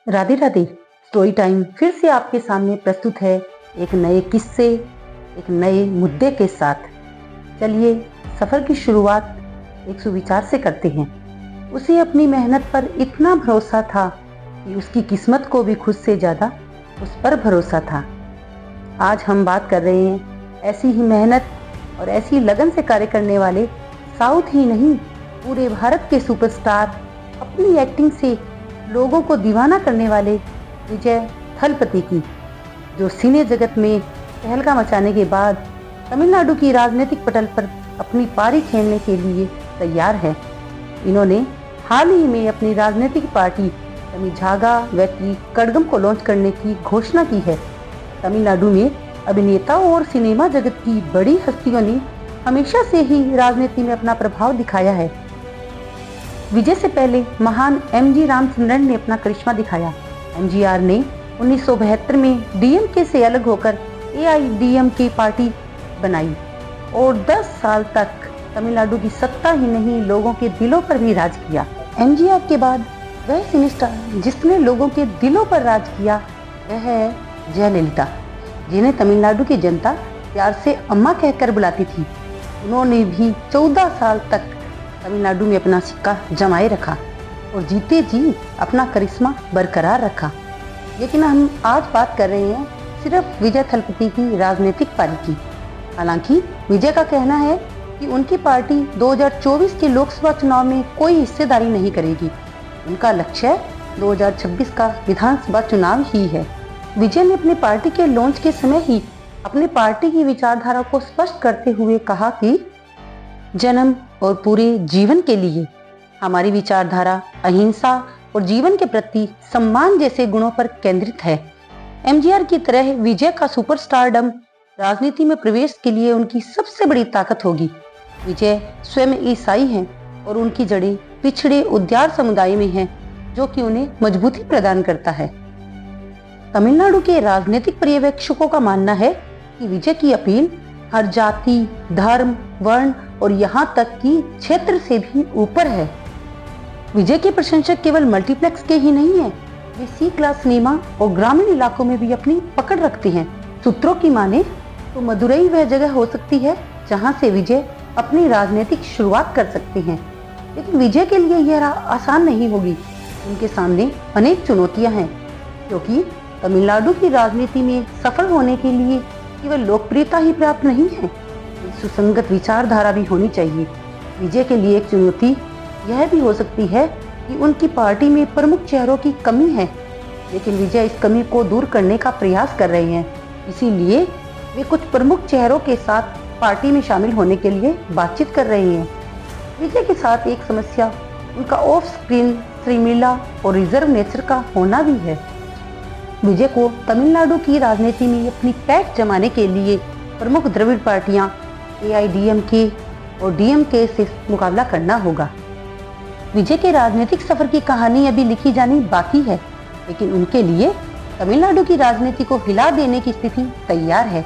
Radhe Radhe. Story time फिर से आपके सामने प्रस्तुत है एक नए किस्से, एक नए मुद्दे के साथ। चलिए सफ़र की शुरुआत एक सुविचार से करते हैं। उसे अपनी मेहनत पर इतना भरोसा था कि उसकी किस्मत को भी खुद से ज़्यादा उस पर भरोसा था। आज हम बात कर रहे हैं ऐसी ही मेहनत और ऐसी लगन से कार्य करने वाले साउथ ही नहीं पूरे भारत के सुपरस्टार, अपनी एक्टिंग से लोगों को दीवाना करने वाले विजय थलपति की, जो सिने जगत में तहलका मचाने के बाद तमिलनाडु की राजनीतिक पटल पर अपनी पारी खेलने के लिए तैयार है। इन्होंने हाल ही में अपनी राजनीतिक पार्टी तमिझागा वेट्री कड़गम को लॉन्च करने की घोषणा की है। तमिलनाडु में अभिनेताओं और सिनेमा जगत की बड़ी हस्तियों ने हमेशा से ही राजनीति में अपना प्रभाव दिखाया है। विजय से पहले महान एमजी रामचंद्रन ने अपना करिश्मा दिखाया। एमजीआर ने 1972 में डीएमके से अलग होकर एआईडीएमके पार्टी बनाई और 10 साल तक तमिलनाडु की सत्ता ही नहीं लोगों के दिलों पर भी राज किया। एमजीआर के बाद वह सिनेस्टार जिसने लोगों के दिलों पर राज किया वह है जयललिता, जिन्हें तमिलनाडु की जनता प्यार से अम्मा कहकर बुलाती थी। उन्होंने भी 14 साल तक तमिलनाडु में अपना सिक्का जमाए रखा और जीते जी अपना करिश्मा बरकरार रखा। लेकिन हम आज बात कर रहे हैं सिर्फ विजय थलपति की राजनीतिक पारी की। हालांकि विजय का कहना है कि उनकी पार्टी 2024 के लोकसभा चुनाव में कोई हिस्सेदारी नहीं करेगी। उनका लक्ष्य 2026 का विधानसभा चुनाव ही है। विजय ने अपनी पार्टी के लॉन्च के समय ही अपनी पार्टी की विचारधारा को स्पष्ट करते हुए कहा कि जन्म और पूरे जीवन के लिए हमारी विचारधारा अहिंसा और जीवन के प्रति सम्मान जैसे गुणों पर केंद्रित है। एमजीआर की तरह विजय का सुपरस्टारडम राजनीति में प्रवेश के लिए उनकी सबसे बड़ी ताकत होगी। विजय स्वयं ईसाई हैं और उनकी जड़ें पिछड़े उदार समुदाय में हैं, जो कि उन्हें मजबूती प्रदान करता है। तमिलनाडु के राजनीतिक पर्यवेक्षकों का मानना है कि विजय की अपील हर जाति, धर्म, वर्ण और यहाँ तक कि क्षेत्र से भी ऊपर है। विजय के प्रशंसक केवल मल्टीप्लेक्स के ही नहीं है, वे सी क्लास सिनेमा और ग्रामीण इलाकों में भी अपनी पकड़ रखते हैं। सूत्रों की माने तो मदुरई वह जगह हो सकती है जहाँ से विजय अपनी राजनीतिक शुरुआत कर सकते हैं। लेकिन विजय के लिए यह राह आसान नहीं होगी। उनके सामने अनेक चुनौतियां हैं, क्योंकि तमिलनाडु की राजनीति में सफल होने के लिए केवल लोकप्रियता ही पर्याप्त नहीं है, सुसंगत विचारधारा भी होनी चाहिए। विजय के लिए एक चुनौती यह भी हो सकती है कि उनकी पार्टी में प्रमुख चेहरों की कमी है, लेकिन विजय इस कमी को दूर करने का प्रयास कर रहे हैं। इसीलिए वे कुछ प्रमुख चेहरों के साथ पार्टी में शामिल होने के लिए बातचीत कर रहे हैं। विजय के साथ एक समस्या उनका ऑफ स्क्रीन श्रीमिला और रिजर्व नेचर का होना भी है। विजय को तमिलनाडु की राजनीति में अपनी पैठ जमाने के लिए प्रमुख द्रविड़ पार्टियां एआईडीएमके और डीएमके से मुकाबला करना होगा। विजय के राजनीतिक सफर की कहानी अभी लिखी जानी बाकी है, लेकिन उनके लिए तमिलनाडु की राजनीति को हिला देने की स्थिति तैयार है।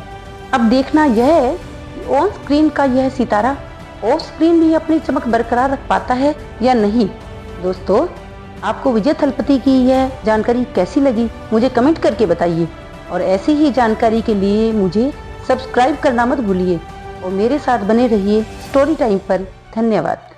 अब देखना यह है कि ऑन स्क्रीन का यह सितारा ऑफ स्क्रीन भी अपनी चमक बरकरार रख पाता है या नहीं। दोस्तों, आपको विजय थलपति की यह जानकारी कैसी लगी मुझे कमेंट करके बताइए, और ऐसी ही जानकारी के लिए मुझे सब्सक्राइब करना मत भूलिए और मेरे साथ बने रहिए स्टोरी टाइम पर। धन्यवाद।